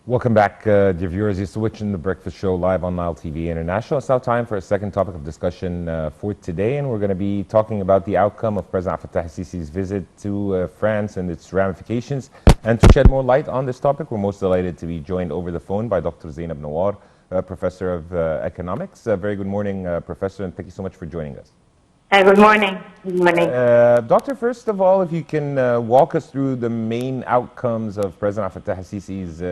Welcome back, dear viewers. You're watching The Breakfast Show live on Nile TV International. It's now time for a second topic of discussion for today, and we're going to be talking about the outcome of President Fattah al-Sisi's visit to France and its ramifications. And to shed more light on this topic, we're most delighted to be joined over the phone by Dr. Zeinab Nawar, Professor of Economics. Very good morning, Professor, and thank you so much for joining us. Good morning. Good morning. Doctor, first of all, if you can walk us through the main outcomes of President Fattah al-Sisi's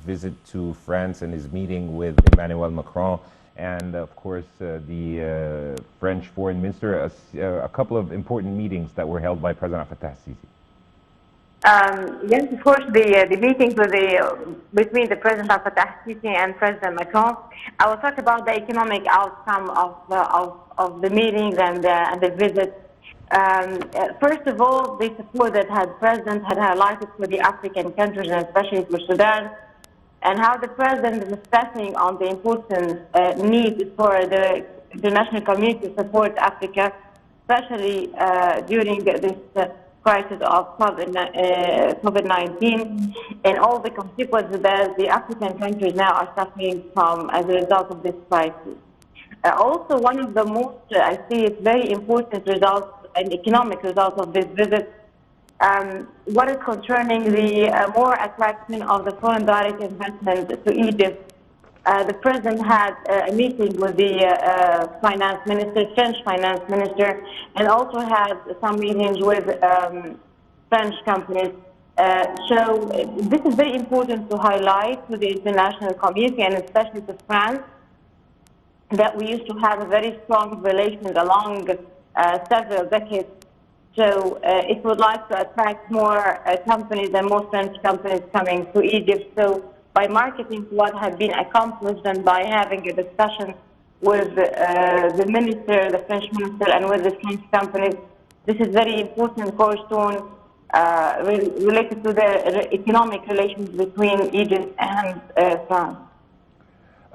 visit to France and his meeting with Emmanuel Macron and, of course, the French Foreign Minister, a couple of important meetings that were held by President Fattah al-Sisi. Yes, of course, the meeting between the President Fattah al-Sisi and President Macron. I will talk about the economic outcome of the meetings and the visit. First of all, the support that the President had highlighted for the African countries, and especially for Sudan, and how the President is stressing on the important need for the international community to support Africa, especially during this crisis of COVID-19 and all the consequences that the African countries now are suffering from as a result of this crisis. Also, one of the most, I see it's very important results and economic results of this visit, what is concerning the more attraction of the foreign direct investment to Egypt. The President had a meeting with the finance minister, French finance minister, and also had some meetings with French companies. So this is very important to highlight to the international community and especially to France, that we used to have a very strong relations along several decades. So it would like to attract more companies and more French companies coming to Egypt. So by marketing what had been accomplished and by having a discussion with the minister, the French minister, and with the French companies, this is very important cornerstone related to the economic relations between Egypt and France.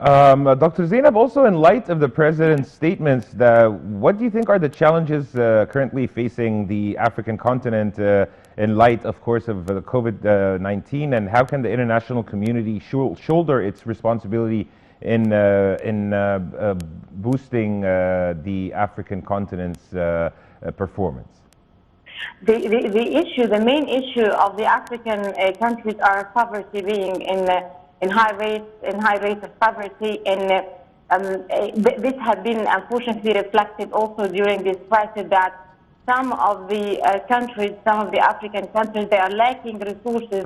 Dr. Zeinab, also in light of the President's statements, what do you think are the challenges currently facing the African continent in light, of course, of the COVID-19, and how can the international community shoulder its responsibility in boosting the African continent's performance? The main issue of the African countries are poverty, being in high rates of poverty, and this has been unfortunately reflected also during this crisis, that some of the countries, some of the African countries, they are lacking resources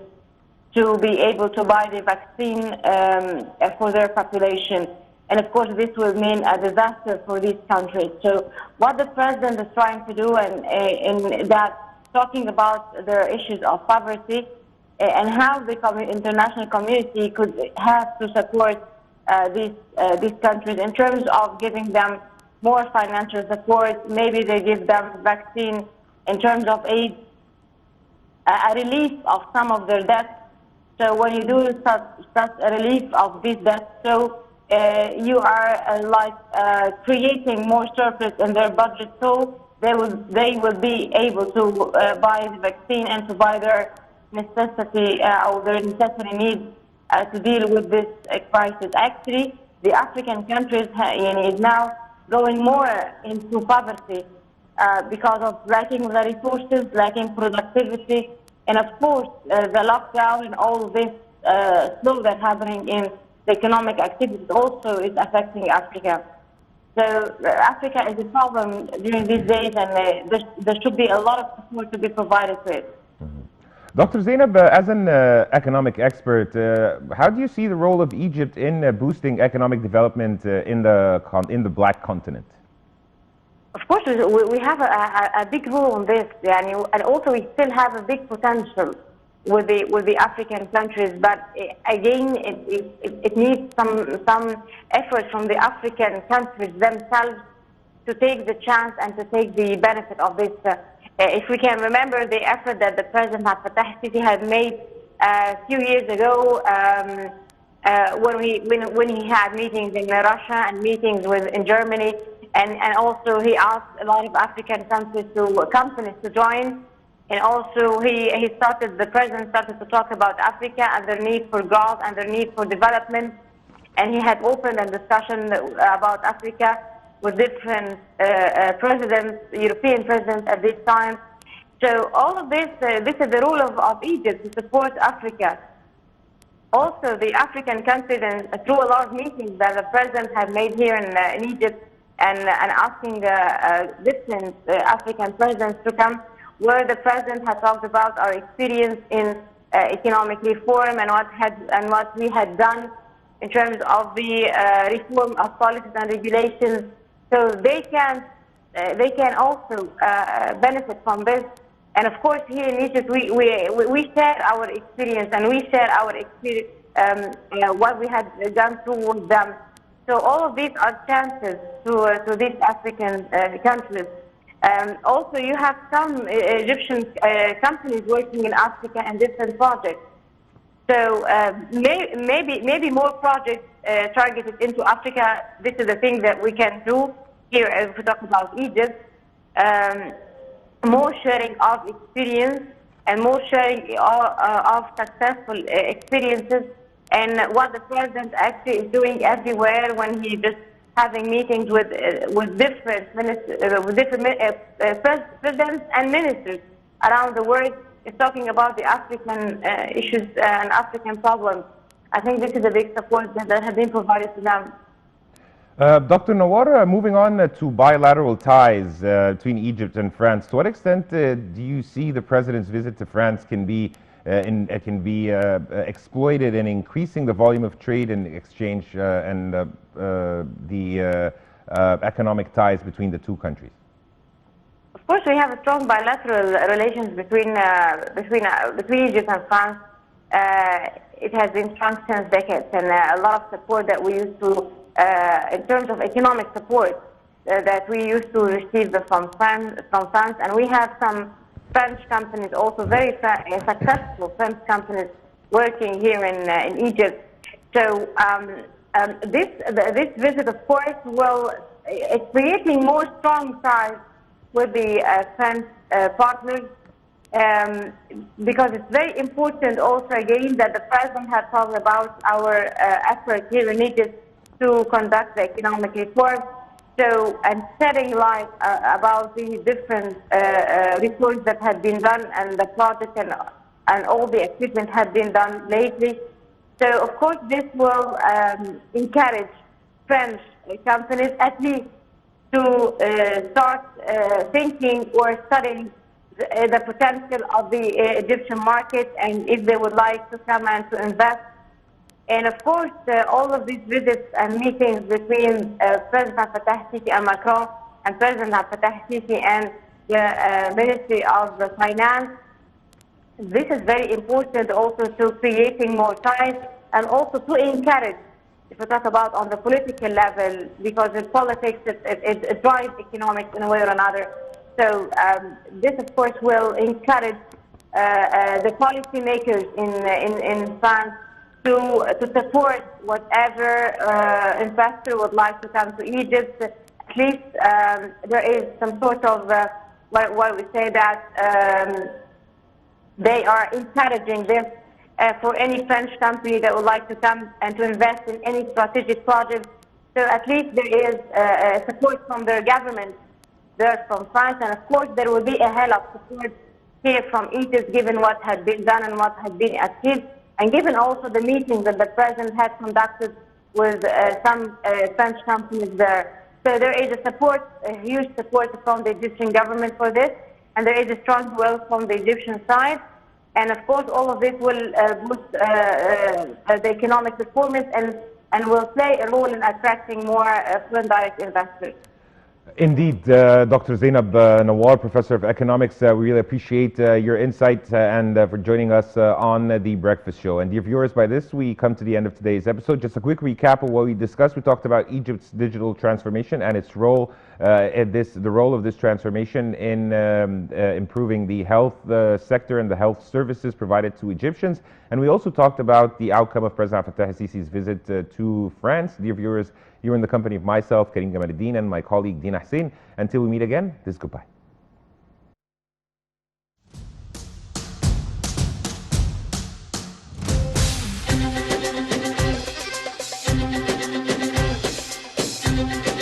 to be able to buy the vaccine for their population. And of course, this will mean a disaster for these countries. So what the President is trying to do, and in that, talking about the issues of poverty, and how the international community could have to support these countries in terms of giving them more financial support. Maybe they give them vaccine in terms of aid, a relief of some of their debts. So when you do such a relief of these debts, so you are creating more surplus in their budget, so they will be able to buy the vaccine and to buy their necessity or their necessary needs to deal with this crisis. Actually, the African countries is now going more into poverty because of lacking the resources, lacking productivity, and of course the lockdown and all this slow that's happening in the economic activities also is affecting Africa. So Africa is a problem during these days, and there should be a lot of support to be provided to it. Dr. Zeinab, as an economic expert, how do you see the role of Egypt in boosting economic development in the Black Continent? Of course, we have a big role in this, and also we still have a big potential with the African countries. But again, it needs some effort from the African countries themselves to take the chance and to take the benefit of this. If we can remember the effort that the President Fattah al-Sisi had made a few years ago, when he had meetings in Russia and meetings in Germany, and also he asked a lot of African companies to join And also the president started to talk about Africa and their need for growth and their need for development. And he had opened a discussion about Africa with different presidents, European presidents at this time. So all of this, this is the role of Egypt to support Africa. Also, the African countries, and through a lot of meetings that the president had made here in Egypt, and asking different African presidents to come, where the president had talked about our experience in economic reform and what we had done in terms of the reform of policies and regulations, so they can also benefit from this. And of course, here in Egypt, we share our experience, and we share our experience, what we had done towards them. So all of these are chances to these African countries. Also, you have some Egyptian companies working in Africa and different projects. So maybe more projects targeted into Africa. This is the thing that we can do here if we talk about Egypt. More sharing of experience and more sharing of successful experiences, and what the president actually is doing everywhere when he just having meetings with different presidents and ministers around the world, is talking about the African issues and African problems. I think this is a big support that has been provided to them. Dr. Nawar, moving on to bilateral ties between Egypt and France, to what extent do you see the president's visit to France can be exploited in increasing the volume of trade and exchange and the economic ties between the two countries? Of course, we have a strong bilateral relations between Egypt and France. It has been strong since decades, and a lot of support that we used to, in terms of economic support, that we used to receive from France, and we have some French companies, also very successful French companies, working here in Egypt. So this visit, of course, it's creating more strong ties with the French partners, because it's very important also again that the president had talked about our effort here in Egypt to conduct the economic reform. So, and shedding light about the different reforms that had been done, and the project and all the equipment had been done lately. So, of course, this will encourage French companies at least to start thinking or studying the potential of the Egyptian market, and if they would like to come and to invest. And of course, all of these visits and meetings between President Fattah Sisi and Macron, and President Fattah Sisi and the Ministry of Finance, this is very important also to creating more ties, and also to encourage, if we talk about on the political level, because in politics it drives economics in a way or another. So this, of course, will encourage the policymakers in France to support whatever investor would like to come to Egypt. At least there is some sort of what we say that they are encouraging this for any French company that would like to come and to invest in any strategic project. So at least there is support from their government there from France, and of course there will be a hell of support here from Egypt, given what had been done and what had been achieved, and given also the meetings that the president had conducted with some French companies there. So there is a huge support from the Egyptian government for this, and there is a strong will from the Egyptian side. And of course, all of this will boost the economic performance and will play a role in attracting more foreign direct investors. Indeed, Dr. Zeinab Nawar, Professor of Economics, we really appreciate your insight and for joining us on The Breakfast Show. And dear viewers, by this we come to the end of today's episode. Just a quick recap of what we discussed. We talked about Egypt's digital transformation and its role, the role of this transformation in improving the health sector and the health services provided to Egyptians. And we also talked about the outcome of President Fattah Sisi's visit to France. Dear viewers, you're in the company of myself, Karim Gamaluddin, and my colleague Dina Hussein. Until we meet again, this is goodbye. you.